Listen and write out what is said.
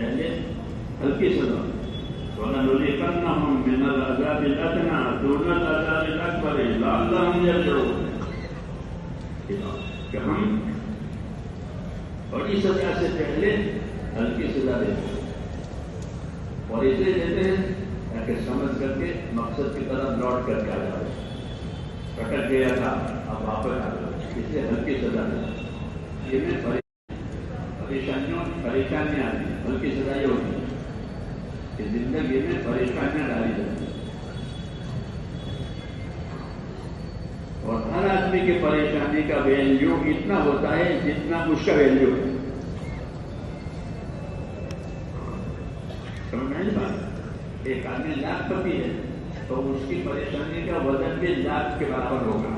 पहले हल्की सजा, वलनुज़िक़न्नहुम मिनल अज़ाबिल अदना दूनल अज़ाबिल अकबर लअल्लहुम यरजिऊन, कि हम बड़ी सजा से पहले हल्की सजा देते हैं, और इसलिए देते हैं ताकि समझ करके मकसद की तरफ लौट करके आ जाओ। कटक गया था, अब वापस आ जाओ, इसलिए हल्की सजा देते। ये में परेशानियां आती हैं, हल्की सजा ये होती है कि जिंदगी में परेशानियां डाली जाती हैं, और हर आदमी की परेशानी का वैल्यू इतना होता है जितना उसका वैल्यू है। समझ में बात? एक आदमी लाखपति है तो उसकी परेशानी का वजन भी लाख के बराबर होगा।